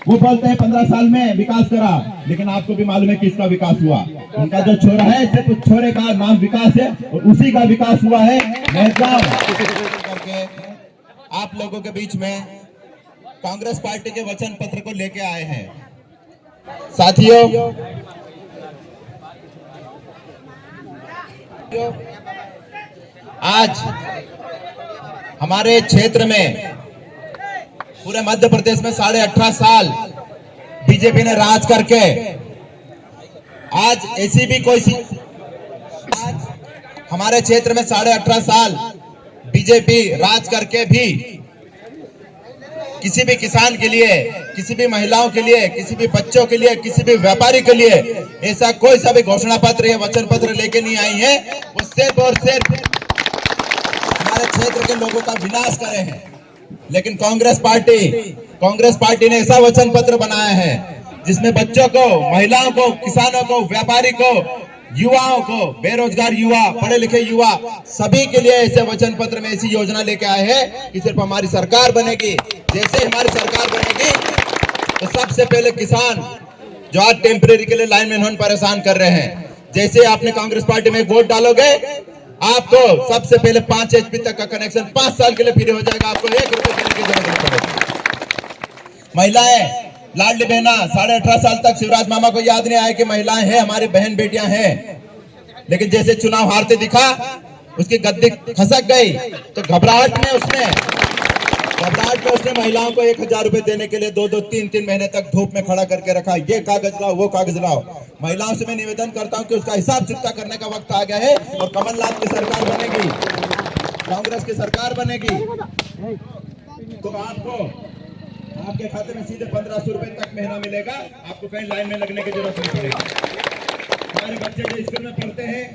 वो बोलते हैं 15 साल में विकास करा, लेकिन आपको भी मालूम है किसका विकास हुआ। उनका जो छोरा है सिर्फ उस छोरे का नाम विकास है और उसी का विकास हुआ है मेहगांव करके। आप लोगों के बीच में कांग्रेस पार्टी के वचन पत्र को लेके आए हैं। साथियों, आज हमारे क्षेत्र में पूरे मध्य प्रदेश में 18.5 साल बीजेपी ने राज करके आज ऐसी भी कोई आज हमारे क्षेत्र में 18.5 साल बीजेपी राज करके भी किसी भी किसान के लिए, किसी भी महिलाओं के लिए, किसी भी बच्चों के लिए, किसी भी व्यापारी के लिए ऐसा कोई सा भी घोषणा पत्र या वचन पत्र लेके नहीं आई है। वो सिर्फ और सिर्फ हमारे क्षेत्र के लोगों का विनाश करे हैं। लेकिन कांग्रेस पार्टी ने ऐसा वचन पत्र बनाया है जिसमें बच्चों को, महिलाओं को, किसानों को, व्यापारी को, युवाओं को, बेरोजगार युवा, पढ़े लिखे युवा, सभी के लिए ऐसे वचन पत्र में ऐसी योजना लेके आए हैं कि सिर्फ हमारी सरकार बनेगी, जैसे हमारी सरकार बनेगी तो सबसे पहले किसान जो आज टेम्परेरी के लिए लाइन में परेशान कर रहे हैं, जैसे आपने कांग्रेस पार्टी में वोट डालोगे आपको सबसे पहले 5 HP तक का कनेक्शन 5 साल के लिए फ्री हो जाएगा। आपको 1 रुपए देने की जरूरत नहीं पड़ेगी। महिलाएं लाडली बहना 18.5 साल तक शिवराज मामा को याद नहीं आया कि महिलाएं हैं, हमारी बहन बेटियां हैं, लेकिन जैसे चुनाव हारते दिखा उसकी गद्दी खसक गई तो घबराहट में उसने महिलाओं को 1000 रुपए देने के लिए 2-2, 3-3 महीने तक धूप में खड़ा करके रखा। ये कागज लाओ, वो कागज लाओ। महिलाओं से मैं निवेदन करता हूं कि उसका हिसाब चुकता करने का वक्त आ गया है और कमलनाथ की सरकार बनेगी, कांग्रेस की सरकार बनेगी तो आपको आपके खाते में सीधे 1500 रुपए तक महीना मिलेगा। आपको कहीं लाइन में लगने की जरूरत नहीं पड़ेगी। हमारे बच्चे जो स्कूल में पढ़ते हैं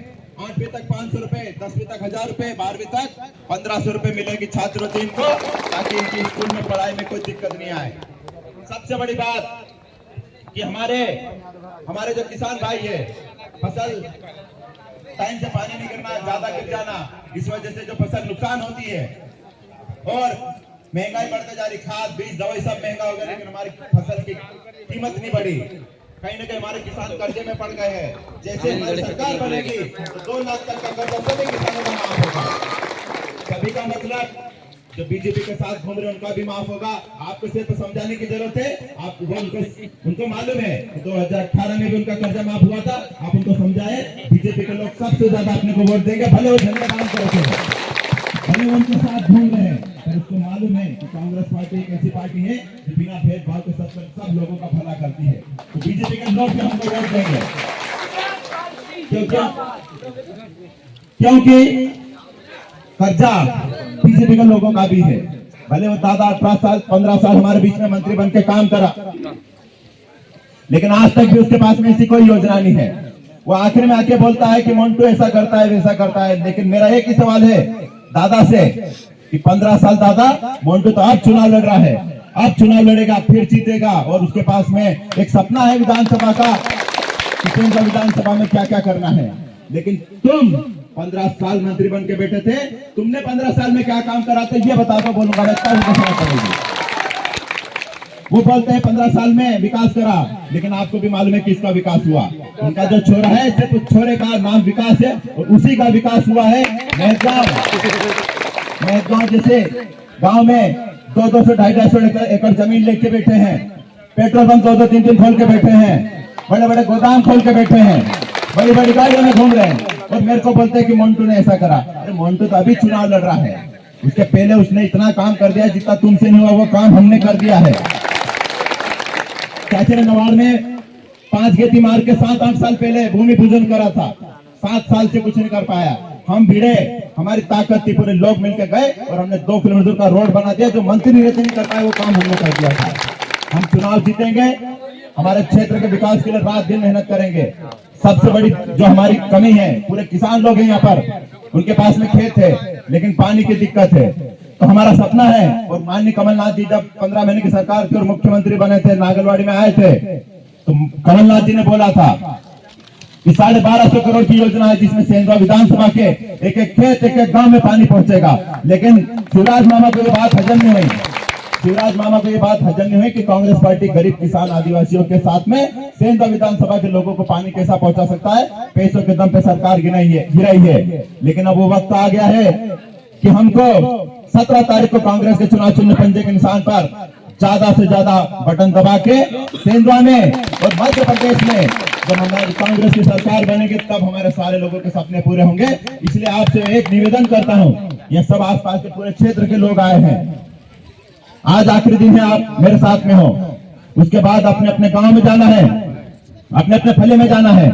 8वीं तक 500 रुपए, 10वीं तक 1000 रुपए, 12वीं तक 1500 रुपए मिलेगी छात्रों को, ताकि इनकी स्कूल में पढ़ाई में कोई दिक्कत नहीं आए। सबसे बड़ी बात कि हमारे जो किसान भाई है, फसल टाइम से पानी नहीं करना, ज्यादा गिर जाना, इस वजह से जो फसल नुकसान होती है और महंगाई बढ़ते जा रही, खाद बीज दवाई सब महंगा हो गया, लेकिन हमारी फसल की कीमत नहीं बढ़ी। कहीं ना कहीं हमारे किसान कर्जे में पड़ गए हैं। जैसे हमारी सरकार बनेगी तो 2 लाख तक का कर्जा सभी किसानों का माफ होगा। सभी का मतलब जो बीजेपी के साथ घूम रहे हैं उनका भी माफ होगा। आपको सिर्फ समझाने की जरूरत है। आपको उनको मालूम है 2018 में भी उनका कर्जा माफ हुआ था। आप उनको समझाए, बीजेपी के लोग सबसे ज्यादा अपने को वोट देंगे, भले वो झंडा काम करते हैं, भले उनके साथ घूम रहे हैं, पर उसको मालूम है कि कांग्रेस पार्टी एक ऐसी पार्टी है जो बिना भेदभाव के सब लोगों का भला करती है। तो बीजेपी के लोग भी हमको वोट देंगे क्योंकि कर्जा बीजेपी के लोगों का भी है। भले वो दादा 18 साल 15 साल हमारे बीच में मंत्री बन के काम करा, लेकिन आज तक भी उसके पास में ऐसी कोई योजना नहीं है। वो आखिर में आके बोलता है कि मोन्टू ऐसा करता है, वैसा करता है। लेकिन मेरा एक ही सवाल है दादा से कि 15 साल दादा, मोन्टू तो अब चुनाव लड़ रहा है, अब चुनाव लड़ेगा, फिर जीतेगा और उसके पास में एक सपना है विधानसभा का कि तुमको विधानसभा में क्या क्या करना है। लेकिन तुम 15 साल मंत्री बन के बैठे थे, तुमने 15 साल में क्या काम करा था ये बता दो, बोलूंगा वो बोलते हैं 15 साल में विकास करा, लेकिन आपको भी मालूम है किसका विकास हुआ। उनका जो छोरा है सिर्फ उस छोरे का नाम विकास है और उसी का विकास हुआ है मेहगांव। जैसे गांव में 200 250 एकड़ जमीन लेके बैठे हैं, पेट्रोल पंप 2-2 3-3 खोल के बैठे हैं, बड़े बड़े गोदाम खोल के बैठे हैं, बड़ी बड़ी गाड़ियों में घूम रहे हैं और मेरे को बोलते हैं कि मोन्टू ने ऐसा करा। अरे मोन्टू तो अभी चुनाव लड़ रहा है, उसके पहले उसने इतना काम कर दिया जितना तुमसे नहीं हुआ वो काम हमने कर दिया है। चाचा ने नवाड़ में 5 गेती मार के 7-8 साल पहले भूमि पूजन करा था, 7 साल से कुछ नहीं कर पाया। हम भिड़े, हमारी ताकत थी, पूरे लोग मिलकर गए और हमने 2 किलोमीटर दूर का रोड बना दिया। जो मंत्री नहीं कर पाए वो काम हमने कर दिया था। हम चुनाव जीतेंगे, हमारे क्षेत्र के विकास के लिए रात दिन मेहनत करेंगे। सबसे बड़ी जो हमारी कमी है, पूरे किसान लोग हैं यहाँ पर, उनके पास में खेत है लेकिन पानी की दिक्कत है। तो हमारा सपना है, और माननीय कमलनाथ जी जब 15 महीने की सरकार थी और मुख्यमंत्री बने थे, नागलवाड़ी में आए थे, तो कमलनाथ जी ने बोला था कि 1250 करोड़ की योजना है जिसमें सेंधवा विधानसभा के एक एक खेत, एक एक गांव में पानी पहुंचेगा। लेकिन शिवराज मामा को ये बात हजम नहीं हुई। शिवराज मामा को ये बात हजम नहीं हुई कि कांग्रेस पार्टी गरीब किसान आदिवासियों के साथ में सेंधा विधानसभा के लोगों को पानी कैसा पहुंचा सकता है। पैसों के दम पे सरकार गिराई है। लेकिन अब वो वक्त आ गया है कि हमको 17 तारीख को कांग्रेस के चुनाव चिन्ह पंजे के निशान पर ज्यादा से ज्यादा बटन दबा के सेंधवा में और मध्य प्रदेश में जब हमारी कांग्रेस की सरकार बनेगी तब हमारे सारे लोगों के सपने पूरे होंगे। इसलिए आपसे एक निवेदन करता हूं, ये सब आसपास के पूरे क्षेत्र के लोग आए हैं, आज आखिरी दिन है, आप मेरे साथ में हो। उसके बाद अपने अपने गांव में जाना है, अपने अपने फले में जाना है।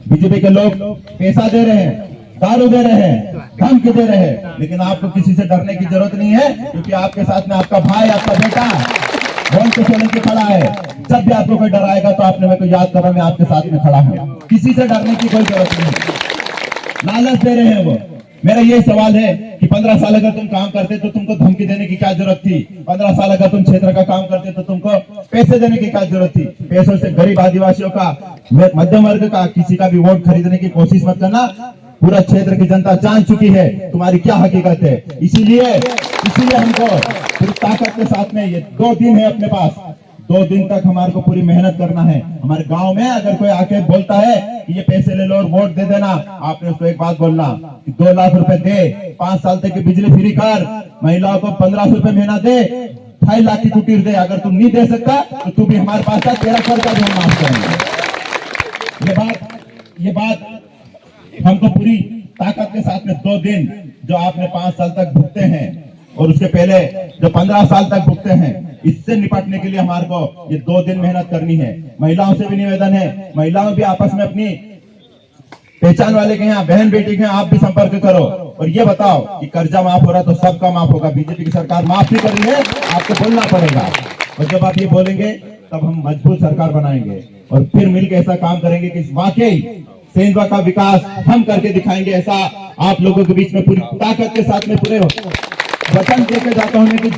बीजेपी के लोग पैसा दे रहे हैं, दारू दे रहे हैं, धमकी दे रहे हैं, लेकिन आपको किसी से डरने की जरूरत नहीं है, क्योंकि आपके साथ में आपका भाई, आपका बेटा बोल के चलने के खड़ा है। जब भी आपको कोई डराएगा तो आपने मेरे को याद करा, मैं आपके साथ में खड़ा हूं। किसी से डरने की कोई जरूरत नहीं। लालच दे रहे हैं वो। मेरा ये सवाल है कि 15 साल अगर तुम काम करते तो तुमको धमकी देने की क्या जरूरत थी? 15 साल अगर तुम क्षेत्र का काम करते तो तुमको पैसे देने की क्या जरूरत थी? पैसों से गरीब आदिवासियों का, मध्यम वर्ग का किसी का भी वोट खरीदने की कोशिश मत करना। पूरा क्षेत्र की जनता जान चुकी है तुम्हारी क्या हकीकत है। इसीलिए हमको पूरी ताकत के साथ में ये 2 दिन है अपने पास, 2 दिन तक हमारे को पूरी मेहनत करना है। हमारे गांव में अगर कोई आके बोलता है कि ये पैसे ले लो और वोट दे देना, आपने उसको एक बात बोलना कि 2 लाख रुपए दे, 5 साल तक की बिजली फ्री कर, महिलाओं को 1500 रुपए महीना दे, 2.5 लाख की कुटीर दे। अगर तुम नहीं दे सकता तो तू भी हमारे पास आ, तेरा कर्जा भी हम माफ करेंगे। ये बात हमको पूरी ताकत के साथ में 2 दिन जो आपने 5 साल तक भुगते हैं और उसके पहले जो 15 साल तक भुगते हैं, इससे निपटने के लिए हमारे को ये 2 दिन मेहनत करनी है। महिलाओं से भी निवेदन है, महिलाओं भी आपस में अपनी पहचान वाले के यहाँ, बहन बेटी के यहाँ आप भी संपर्क करो और ये बताओ कि कर्जा माफ हो रहा तो सबका माफ होगा। बीजेपी की सरकार माफ भी कर रही है, आपको बोलना पड़ेगा। और जब आप ये बोलेंगे तब हम मजबूत सरकार बनाएंगे और फिर मिलकर ऐसा काम करेंगे कि वाकई सेंधवा का विकास हम करके दिखाएंगे। ऐसा आप लोगों के बीच में पूरी ताकत के साथ में पूरे वचन देके जाता हूं कि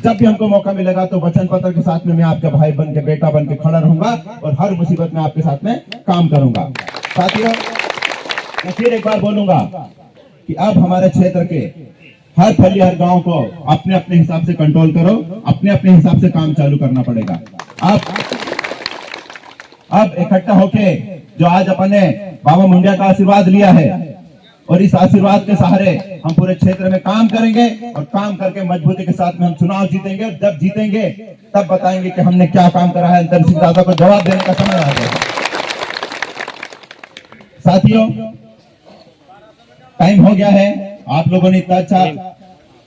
जब भी हमको मौका मिलेगा तो वचन पत्र के साथ में मैं आपका भाई बन के, बेटा बन के खड़ा रहूंगा और हर मुसीबत में आपके साथ में काम करूंगा। साथियों, मैं फिर एक बार बोलूंगा कि अब हमारे क्षेत्र के हर फली, हर गांव को अपने अपने हिसाब से कंट्रोल करो, अपने अपने हिसाब से काम चालू करना पड़ेगा। अब इकट्ठा होके जो आज अपने बाबा मुंडिया का आशीर्वाद लिया है और इस आशीर्वाद के सहारे हम पूरे क्षेत्र में काम करेंगे और काम करके मजबूती के साथ में हम चुनाव जीतेंगे। और जब जीतेंगे तब बताएंगे कि हमने क्या काम करा है। अंतर सिंह दादा को जवाब देने का समय आ गया। साथियों, टाइम हो गया है। आप लोगों ने इतना अच्छा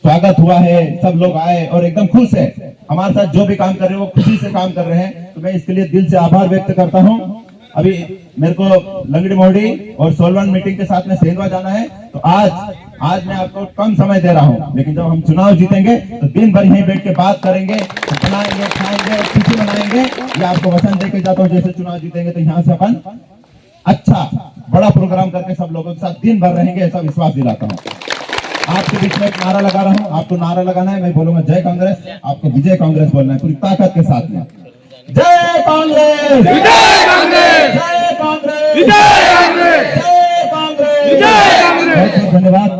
स्वागत हुआ है, सब लोग आए और एकदम खुश है। हमारे साथ जो भी काम कर रहे हैं वो खुशी से काम कर रहे हैं, तो मैं इसके लिए दिल से आभार व्यक्त करता हूं। अभी मेरे को लंगड़ी मोहड़ी और सोलवन मीटिंग के साथ में सेंधवा जाना है, तो आज मैं आपको कम समय दे रहा हूं, लेकिन जब हम चुनाव जीतेंगे तो दिन भर यहीं बैठ के बात करेंगे, बनाएंगे, खाएंगे, खुशी मनाएंगे। ये आपको वचन देके जाता हूं, जैसे चुनाव जीतेंगे तो यहाँ से अपन अच्छा बड़ा प्रोग्राम करके सब लोगों के साथ दिन भर रहेंगे, ऐसा विश्वास दिलाता हूँ। आपके बीच में एक नारा लगा रहा हूँ, आपको नारा लगाना है। मैं बोलूंगा जय कांग्रेस, आपको विजय कांग्रेस बोलना है पूरी ताकत के साथ में। जय कांग्रेस, जय कांग्रेस, जय कांग्रेस, जय कांग्रेस, जय कांग्रेस, जय कांग्रेस। धन्यवाद।